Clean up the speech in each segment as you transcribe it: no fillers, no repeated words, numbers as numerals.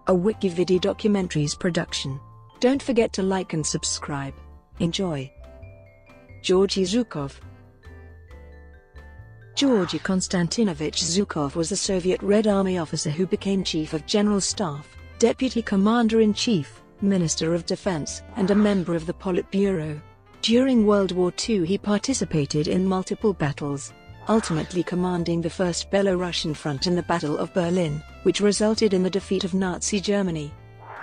a WikiVidi documentaries production. Don't forget to like and subscribe. Enjoy. Georgy Zhukov. Georgy Konstantinovich Zhukov was a Soviet Red Army officer who became Chief of General Staff, Deputy Commander-in-Chief, Minister of Defense, and a member of the Politburo. During World War II he participated in multiple battles, ultimately commanding the First Belarusian Front in the Battle of Berlin, which resulted in the defeat of Nazi Germany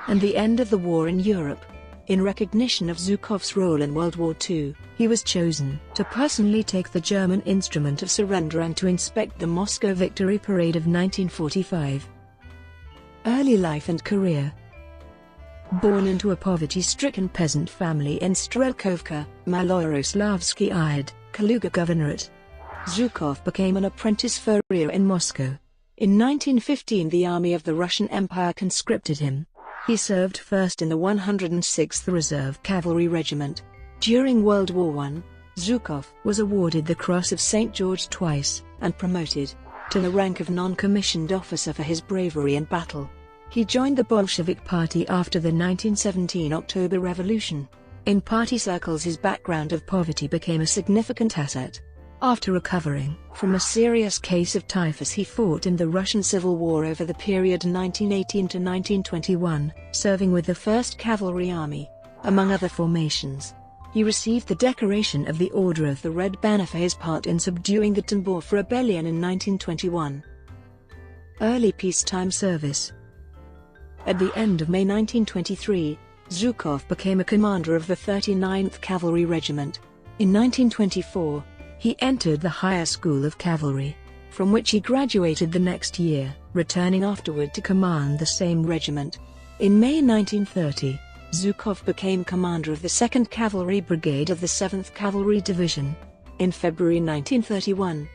and the end of the war in Europe. In recognition of Zhukov's role in World War II, he was chosen to personally take the German instrument of surrender and to inspect the Moscow Victory Parade of 1945. Early life and career. Born into a poverty-stricken peasant family in Strelkovka, Maloroslavsky Oblast, Kaluga Governorate, Zhukov became an apprentice furrier in Moscow. In 1915 the army of the Russian Empire conscripted him. He served first in the 106th Reserve Cavalry Regiment. During World War I, Zhukov was awarded the Cross of St. George twice, and promoted to the rank of non-commissioned officer for his bravery in battle. He joined the Bolshevik Party after the 1917 October Revolution. In party circles his background of poverty became a significant asset. After recovering from a serious case of typhus he fought in the Russian Civil War over the period 1918 to 1921, serving with the 1st Cavalry Army, among other formations. He received the decoration of the Order of the Red Banner for his part in subduing the Tambov Rebellion in 1921. Early peacetime service. At the end of May 1923, Zhukov became a commander of the 39th Cavalry Regiment. In 1924, he entered the Higher School of Cavalry, from which he graduated the next year, returning afterward to command the same regiment. In May 1930, Zhukov became commander of the 2nd Cavalry Brigade of the 7th Cavalry Division. In February 1931,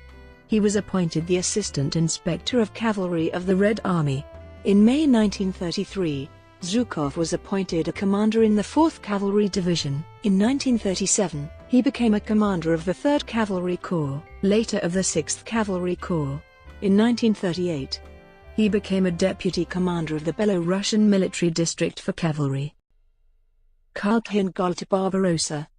he was appointed the Assistant Inspector of Cavalry of the Red Army. In May 1933, Zhukov was appointed a commander in the 4th Cavalry Division. In 1937, he became a commander of the 3rd Cavalry Corps, later of the 6th Cavalry Corps. In 1938, he became a deputy commander of the Belarusian Military District for Cavalry. Khalkhin Gol to Barbarossa.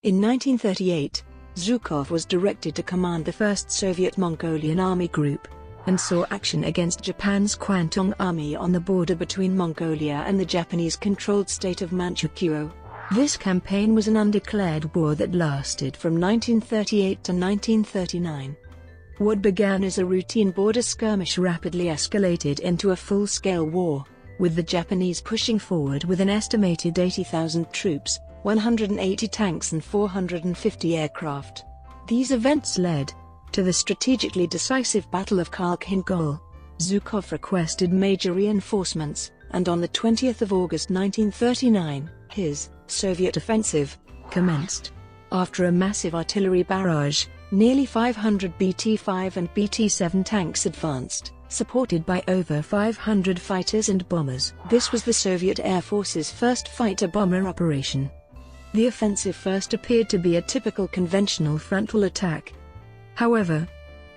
In 1938, Zhukov was directed to command the 1st Soviet Mongolian Army Group, and saw action against Japan's Kwantung Army on the border between Mongolia and the Japanese-controlled state of Manchukuo. This campaign was an undeclared war that lasted from 1938 to 1939. What began as a routine border skirmish rapidly escalated into a full-scale war, with the Japanese pushing forward with an estimated 80,000 troops, 180 tanks and 450 aircraft. These events led to the strategically decisive Battle of Khalkhin Gol. Zhukov requested major reinforcements, and on the 20th of August 1939, his Soviet offensive commenced. After a massive artillery barrage, nearly 500 BT-5 and BT-7 tanks advanced, supported by over 500 fighters and bombers. This was the Soviet Air Force's first fighter-bomber operation. The offensive first appeared to be a typical conventional frontal attack. However,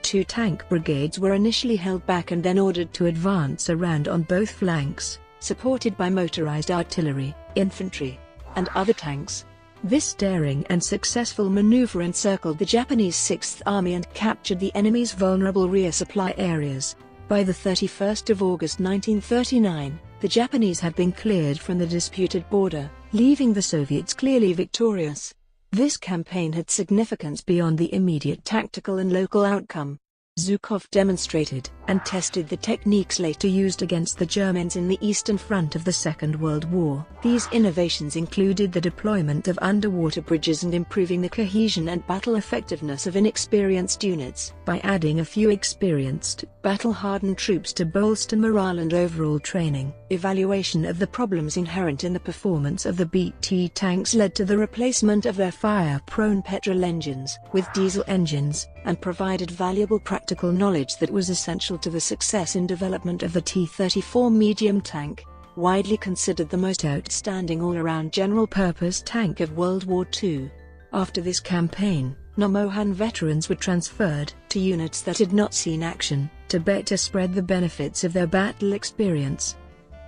2 tank brigades were initially held back and then ordered to advance around on both flanks, supported by motorized artillery, infantry, and other tanks. This daring and successful maneuver encircled the Japanese 6th Army and captured the enemy's vulnerable rear supply areas. By the 31st of August 1939, the Japanese had been cleared from the disputed border, leaving the Soviets clearly victorious. This campaign had significance beyond the immediate tactical and local outcome. Zhukov demonstrated and tested the techniques later used against the Germans in the Eastern Front of the Second World War. These innovations included the deployment of underwater bridges and improving the cohesion and battle effectiveness of inexperienced units by adding a few experienced, battle-hardened troops to bolster morale and overall training. Evaluation of the problems inherent in the performance of the BT tanks led to the replacement of their fire-prone petrol engines with diesel engines, and provided valuable practical knowledge that was essential to the success in development of the T-34 medium tank, widely considered the most outstanding all-around general-purpose tank of World War II. After this campaign, Nomohan veterans were transferred to units that had not seen action, to better spread the benefits of their battle experience.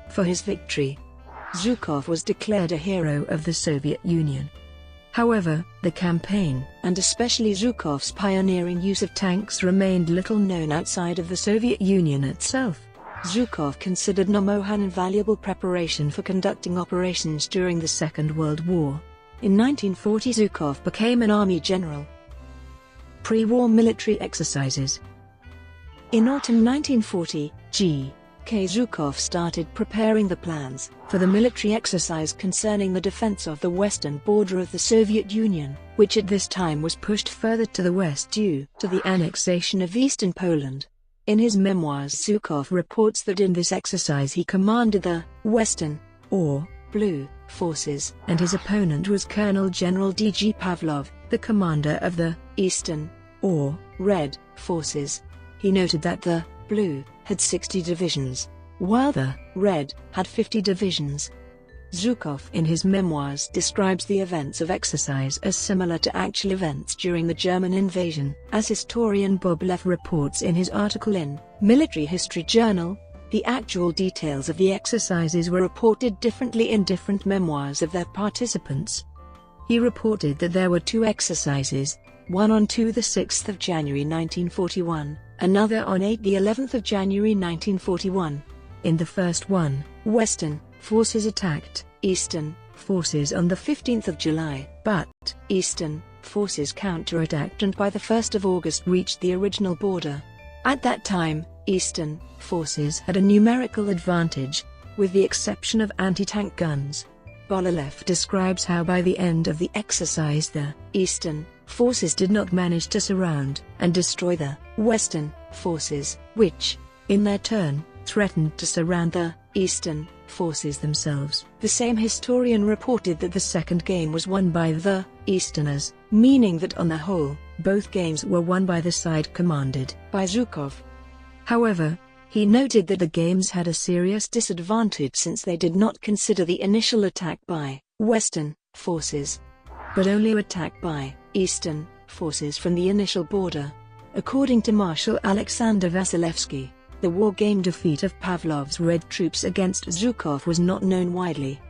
For his victory, Zhukov was declared a hero of the Soviet Union. However, the campaign, and especially Zhukov's pioneering use of tanks, remained little known outside of the Soviet Union itself. Zhukov considered Namohan invaluable preparation for conducting operations during the Second World War. In 1940, Zhukov became an army general. Pre-war military exercises. In autumn 1940, G.K. Zhukov started preparing the plans for the military exercise concerning the defense of the western border of the Soviet Union, which at this time was pushed further to the west due to the annexation of eastern Poland. In his memoirs, Zhukov reports that in this exercise he commanded the Western, or Blue, forces, and his opponent was Colonel General D.G. Pavlov, the commander of the Eastern, or Red, forces. He noted that the Blue had 60 divisions, while the Red had 50 divisions. Zhukov in his memoirs describes the events of exercise as similar to actual events during the German invasion, as historian Bob Leff reports in his article in Military History Journal. The actual details of the exercises were reported differently in different memoirs of their participants. He reported that there were two exercises, one on 6 January 1941, another on 11 January 1941. In the first one, Western forces attacked Eastern forces on the 15th of July, but Eastern forces counterattacked and by the 1st of August reached the original border. At that time, Eastern forces had a numerical advantage, with the exception of anti-tank guns. Bololev describes how by the end of the exercise the Eastern forces did not manage to surround and destroy the Western forces, which, in their turn, threatened to surround the Eastern forces themselves. The same historian reported that the second game was won by the Easterners, meaning that on the whole, both games were won by the side commanded by Zhukov. However, he noted that the games had a serious disadvantage since they did not consider the initial attack by Western forces, but only attack by Eastern forces from the initial border. According to Marshal Alexander Vasilevsky, the war game defeat of Pavlov's Red troops against Zhukov was not known widely.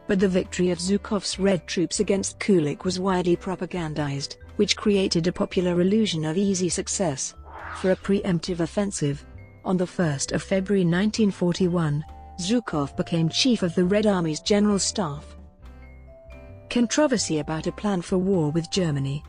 But the victory of Zhukov's Red troops against Kulik was widely propagandized, which created a popular illusion of easy success for a preemptive offensive. On the 1st of February 1941, Zhukov became chief of the Red Army's General Staff. Controversy about a plan for war with Germany.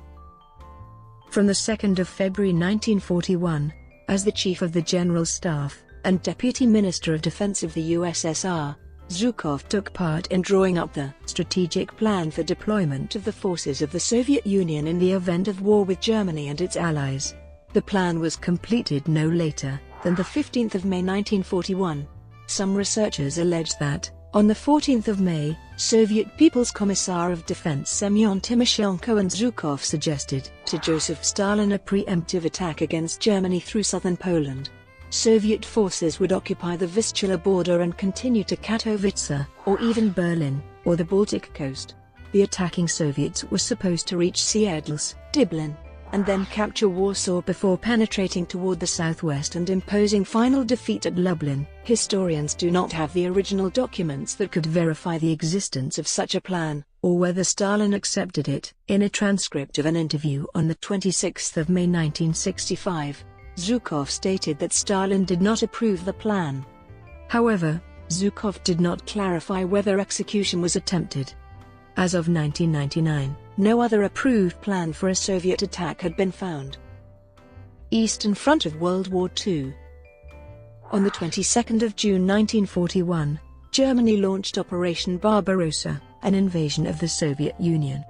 From the 2nd of February 1941, as the Chief of the General Staff and Deputy Minister of Defense of the USSR, Zhukov took part in drawing up the strategic plan for deployment of the forces of the Soviet Union in the event of war with Germany and its allies. The plan was completed no later than the 15th of May 1941. Some researchers allege that, on the 14th of May, Soviet People's Commissar of Defense Semyon Timoshenko and Zhukov suggested to Joseph Stalin a preemptive attack against Germany through southern Poland. Soviet forces would occupy the Vistula border and continue to Katowice, or even Berlin, or the Baltic coast. The attacking Soviets were supposed to reach Siedlce, Dublin, and then capture Warsaw before penetrating toward the southwest and imposing final defeat at Lublin. Historians do not have the original documents that could verify the existence of such a plan, or whether Stalin accepted it. In a transcript of an interview on the 26th of May 1965, Zhukov stated that Stalin did not approve the plan. However, Zhukov did not clarify whether execution was attempted. As of 1999, no other approved plan for a Soviet attack had been found. Eastern Front of World War II. On the 22nd of June 1941, Germany launched Operation Barbarossa, an invasion of the Soviet Union.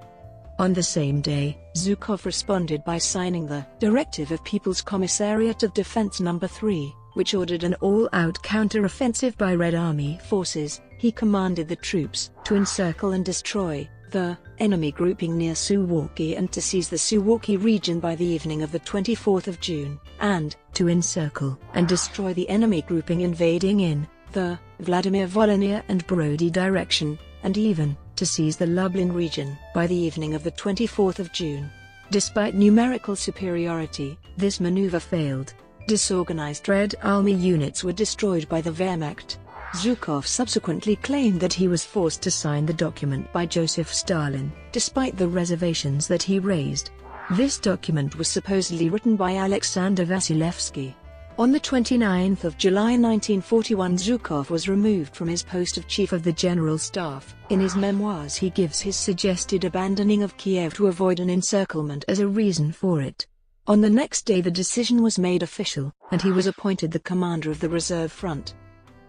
On the same day, Zhukov responded by signing the Directive of People's Commissariat of Defense No. 3, which ordered an all-out counter-offensive by Red Army forces. He commanded the troops to encircle and destroy the enemy grouping near Suwałki and to seize the Suwałki region by the evening of the 24th of June, and to encircle and destroy the enemy grouping invading in the Vladimir Volhynia and Brody direction, and even to seize the Lublin region by the evening of the 24th of June. Despite numerical superiority, this maneuver failed. Disorganized Red Army units were destroyed by the Wehrmacht. Zhukov subsequently claimed that he was forced to sign the document by Joseph Stalin, despite the reservations that he raised. This document was supposedly written by Alexander Vasilevsky. On the 29th of July 1941, Zhukov was removed from his post of Chief of the General Staff. In his memoirs he gives his suggested abandoning of Kiev to avoid an encirclement as a reason for it. On the next day the decision was made official, and he was appointed the commander of the Reserve Front.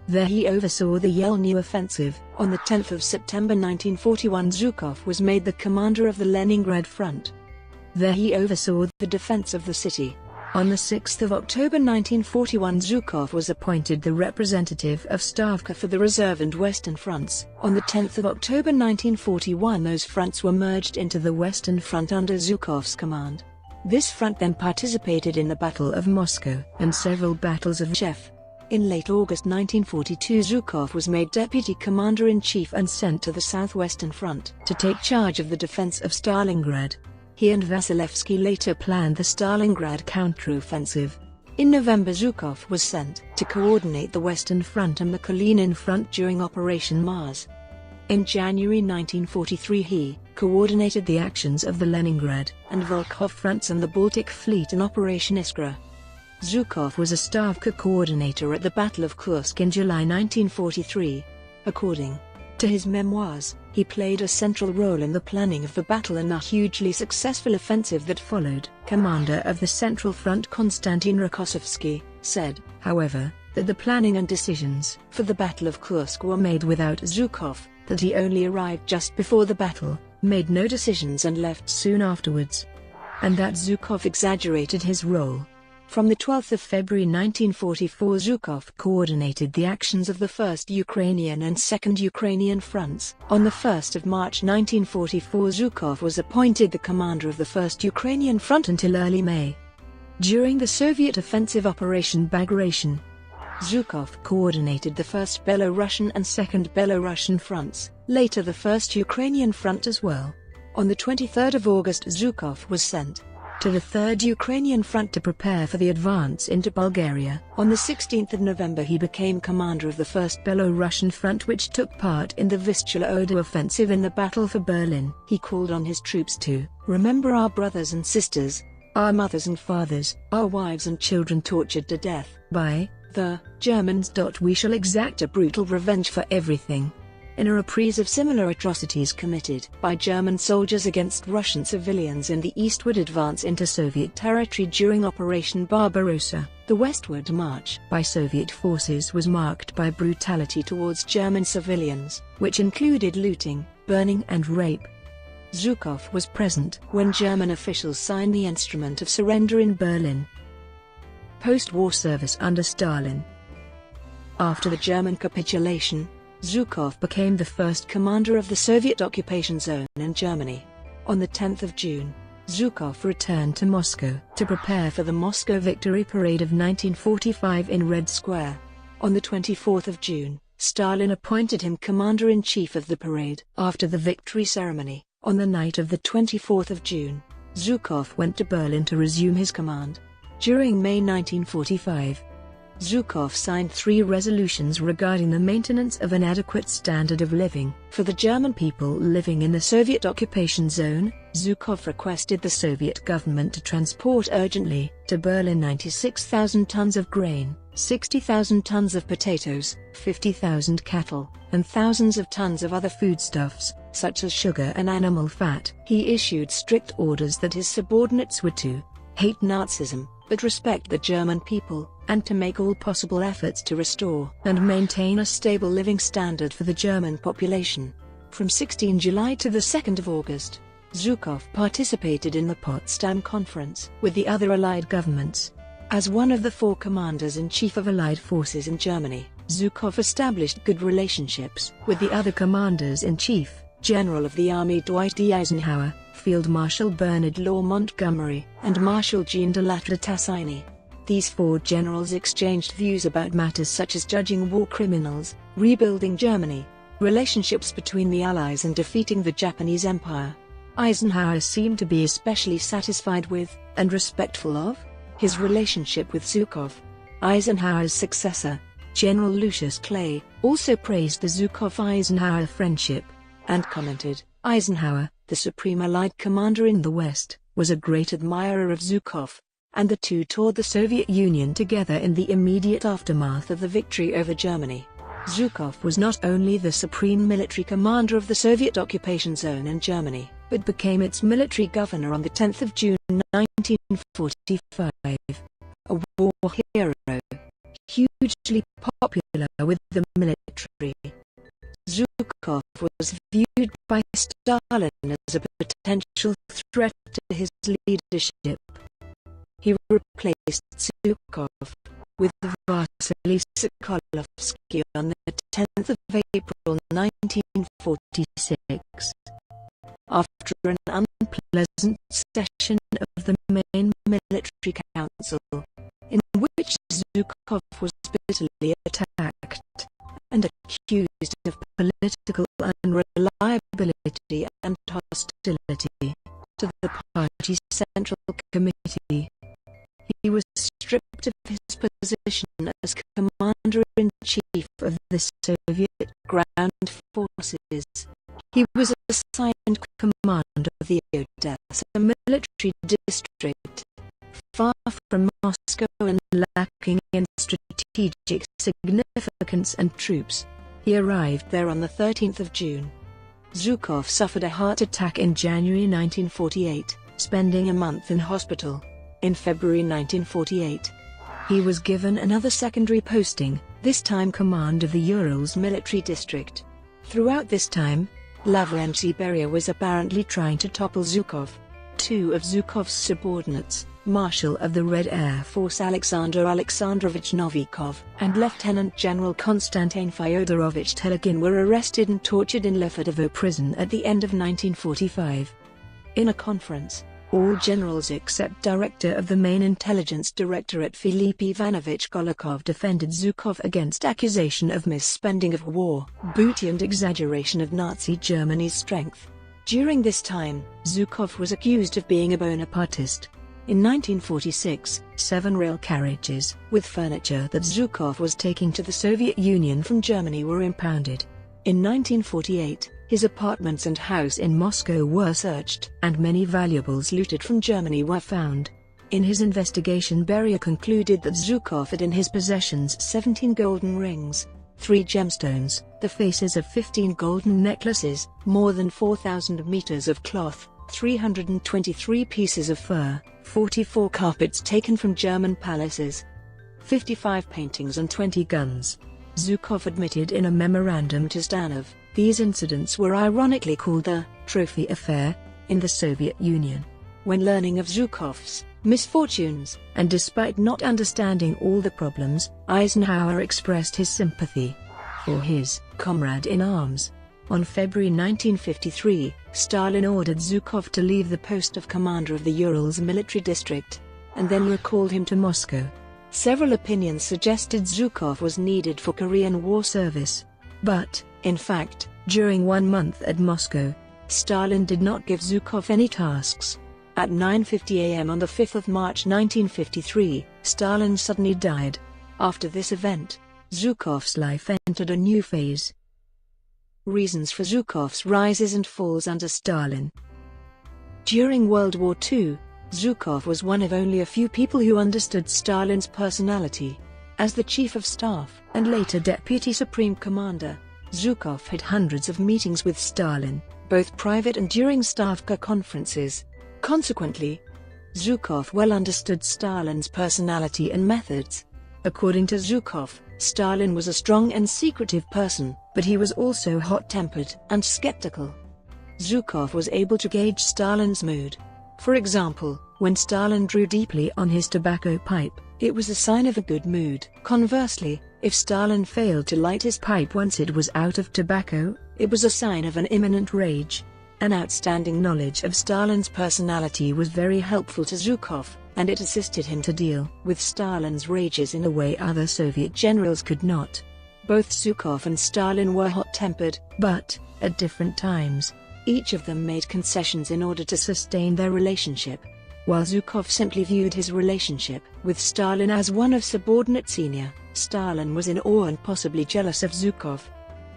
There he oversaw the Yelnya offensive. On the 10th of September 1941, Zhukov was made the commander of the Leningrad Front. There he oversaw the defense of the city. On the 6th of October 1941, Zhukov was appointed the representative of Stavka for the Reserve and Western Fronts. On the 10th of October 1941, those fronts were merged into the Western Front under Zhukov's command. This front then participated in the Battle of Moscow and several battles of Chef. In late August 1942, Zhukov was made deputy commander-in-chief and sent to the Southwestern Front to take charge of the defense of Stalingrad. He and Vasilevsky later planned the Stalingrad counteroffensive. In November, Zhukov was sent to coordinate the Western Front and the Kalinin Front during Operation Mars. In January 1943 he coordinated the actions of the Leningrad and Volkhov fronts and the Baltic Fleet in Operation Iskra. Zhukov was a Stavka coordinator at the Battle of Kursk in July 1943. According to his memoirs, he played a central role in the planning of the battle and a hugely successful offensive that followed. Commander of the Central Front Konstantin Rokossovsky said, however, that the planning and decisions for the Battle of Kursk were made without Zhukov, that he only arrived just before the battle, made no decisions and left soon afterwards, and that Zhukov exaggerated his role. From the 12th of February 1944, Zhukov coordinated the actions of the 1st Ukrainian and 2nd Ukrainian fronts. On the 1st of March 1944, Zhukov was appointed the commander of the 1st Ukrainian Front until early May. During the Soviet offensive Operation Bagration, Zhukov coordinated the 1st Belarusian and 2nd Belarusian fronts, later the 1st Ukrainian Front as well. On the 23rd of August, Zhukov was sent to the 3rd Ukrainian Front to prepare for the advance into Bulgaria. On the 16th of November he became commander of the 1st Belarusian Front, which took part in the Vistula-Oder offensive in the Battle for Berlin. He called on his troops to remember our brothers and sisters, our mothers and fathers, our wives and children tortured to death by the Germans. We shall exact a brutal revenge for everything. In a reprise of similar atrocities committed by German soldiers against Russian civilians in the eastward advance into Soviet territory during Operation Barbarossa, the westward march by Soviet forces was marked by brutality towards German civilians, which included looting, burning and rape. Zhukov was present when German officials signed the instrument of surrender in Berlin. Post-war service under Stalin. After the German capitulation, Zhukov became the first commander of the Soviet occupation zone in Germany. On the 10th of June, Zhukov returned to Moscow to prepare for the Moscow Victory Parade of 1945 in Red Square. On the 24th of June, Stalin appointed him commander-in-chief of the parade. After the victory ceremony, on the night of the 24th of June, Zhukov went to Berlin to resume his command. During May 1945, Zhukov signed 3 resolutions regarding the maintenance of an adequate standard of living for the German people living in the Soviet occupation zone. Zhukov requested the Soviet government to transport urgently to Berlin 96,000 tons of grain, 60,000 tons of potatoes, 50,000 cattle, and thousands of tons of other foodstuffs, such as sugar and animal fat. He issued strict orders that his subordinates were to hate Nazism, but respect the German people, and to make all possible efforts to restore and maintain a stable living standard for the German population. From 16 July to the 2nd of August, Zhukov participated in the Potsdam Conference with the other Allied governments. As one of the 4 commanders-in-chief of Allied forces in Germany, Zhukov established good relationships with the other commanders-in-chief, General of the Army Dwight D. Eisenhower, Field Marshal Bernard Law Montgomery, and Marshal Jean de la Tratassini. These 4 generals exchanged views about matters such as judging war criminals, rebuilding Germany, relationships between the Allies and defeating the Japanese Empire. Eisenhower seemed to be especially satisfied with, and respectful of, his relationship with Zhukov. Eisenhower's successor, General Lucius Clay, also praised the Zhukov-Eisenhower friendship, and commented, "Eisenhower, the Supreme Allied commander in the West, was a great admirer of Zhukov," and the two toured the Soviet Union together in the immediate aftermath of the victory over Germany. Zhukov was not only the supreme military commander of the Soviet occupation zone in Germany, but became its military governor on the 10th of June 1945. A war hero, hugely popular with the military, Zhukov was viewed by Stalin as a potential threat to his leadership. He replaced Zhukov with Vasily Sokolovsky on the 10th of April 1946. After an unpleasant session of the main military council, in which Zhukov was bitterly attacked and accused of political unreliability and hostility to the party's Central Committee, he was stripped of his position as Commander-in-Chief of the Soviet Ground Forces. He was assigned command of the Odessa military district. Far from Moscow and lacking in strategic significance and troops, he arrived there on the 13th of June. Zhukov suffered a heart attack in January 1948, spending a month in hospital. In February 1948, he was given another secondary posting, this time command of the Urals military district. Throughout this time, Lavrentiy Beria was apparently trying to topple Zhukov. Two of Zhukov's subordinates, Marshal of the Red Air Force Alexander Alexandrovich Novikov and Lieutenant General Konstantin Fyodorovich Telegin, were arrested and tortured in Lefortovo prison at the end of 1945. In a conference, all generals except Director of the Main Intelligence Directorate Filip Ivanovich Golokov defended Zhukov against accusation of misspending of war, booty and exaggeration of Nazi Germany's strength. During this time, Zhukov was accused of being a Bonapartist. In 1946, 7 rail carriages with furniture that Zhukov was taking to the Soviet Union from Germany were impounded. In 1948, his apartments and house in Moscow were searched, and many valuables looted from Germany were found. In his investigation, Beria concluded that Zhukov had in his possessions 17 golden rings, 3 gemstones, the faces of 15 golden necklaces, more than 4,000 meters of cloth, 323 pieces of fur, 44 carpets taken from German palaces, 55 paintings and 20 guns. Zhukov admitted in a memorandum to Stanov, these incidents were ironically called the trophy affair in the Soviet Union. When learning of Zhukov's misfortunes, and despite not understanding all the problems, Eisenhower expressed his sympathy for his comrade in arms. On February 1953, Stalin ordered Zhukov to leave the post of commander of the Urals military district, and then recalled him to Moscow. Several opinions suggested Zhukov was needed for Korean War service. But, in fact, during 1 month at Moscow, Stalin did not give Zhukov any tasks. At 9:50 a.m. on the 5th of March 1953, Stalin suddenly died. After this event, Zhukov's life entered a new phase. Reasons for Zhukov's rises and falls under Stalin. During World War II, Zhukov was one of only a few people who understood Stalin's personality. As the Chief of Staff and later Deputy Supreme Commander, Zhukov had hundreds of meetings with Stalin, both private and during staff conferences. Consequently, Zhukov well understood Stalin's personality and methods. According to Zhukov, Stalin was a strong and secretive person, but he was also hot-tempered and skeptical. Zhukov was able to gauge Stalin's mood. For example, when Stalin drew deeply on his tobacco pipe, it was a sign of a good mood. Conversely, if Stalin failed to light his pipe once it was out of tobacco, it was a sign of an imminent rage. An outstanding knowledge of Stalin's personality was very helpful to Zhukov, and it assisted him to deal with Stalin's rages in a way other Soviet generals could not. Both Zhukov and Stalin were hot-tempered, but, at different times, each of them made concessions in order to sustain their relationship. While Zhukov simply viewed his relationship with Stalin as one of subordinate senior Stalin was in awe and possibly jealous of Zhukov.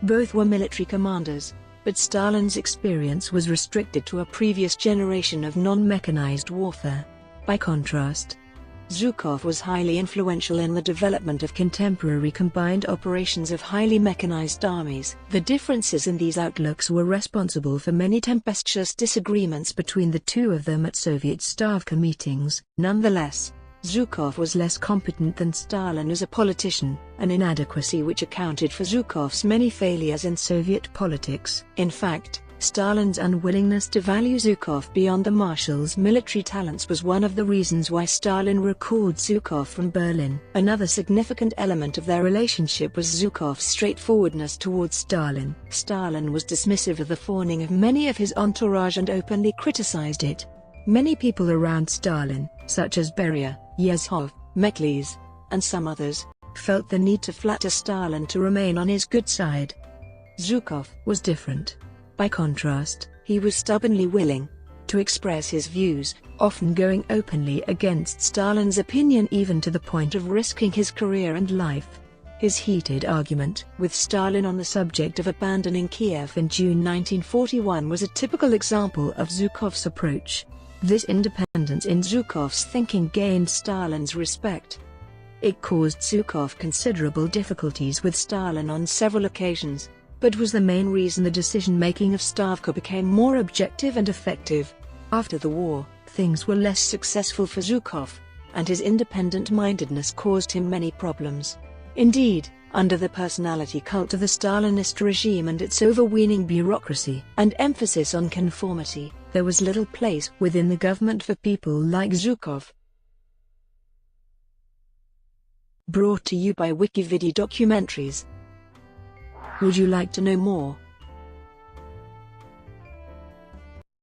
Both were military commanders, but Stalin's experience was restricted to a previous generation of non-mechanized warfare. By contrast, Zhukov was highly influential in the development of contemporary combined operations of highly mechanized armies. The differences in these outlooks were responsible for many tempestuous disagreements between the two of them at Soviet Stavka meetings. Nonetheless, Zhukov was less competent than Stalin as a politician, an inadequacy which accounted for Zhukov's many failures in Soviet politics. In fact, Stalin's unwillingness to value Zhukov beyond the marshal's military talents was one of the reasons why Stalin recalled Zhukov from Berlin. Another significant element of their relationship was Zhukov's straightforwardness towards Stalin. Stalin was dismissive of the fawning of many of his entourage and openly criticized it. Many people around Stalin, such as Beria, Yezhov, Mekles, and some others, felt the need to flatter Stalin to remain on his good side. Zhukov was different. By contrast, he was stubbornly willing to express his views, often going openly against Stalin's opinion even to the point of risking his career and life. His heated argument with Stalin on the subject of abandoning Kiev in June 1941 was a typical example of Zhukov's approach. This independence in Zhukov's thinking gained Stalin's respect. It caused Zhukov considerable difficulties with Stalin on several occasions, but was the main reason the decision-making of Stavka became more objective and effective. After the war, things were less successful for Zhukov, and his independent-mindedness caused him many problems. Indeed, under the personality cult of the Stalinist regime and its overweening bureaucracy and emphasis on conformity, there was little place within the government for people like Zhukov. Brought to you by WikiVidi documentaries. Would you like to know more?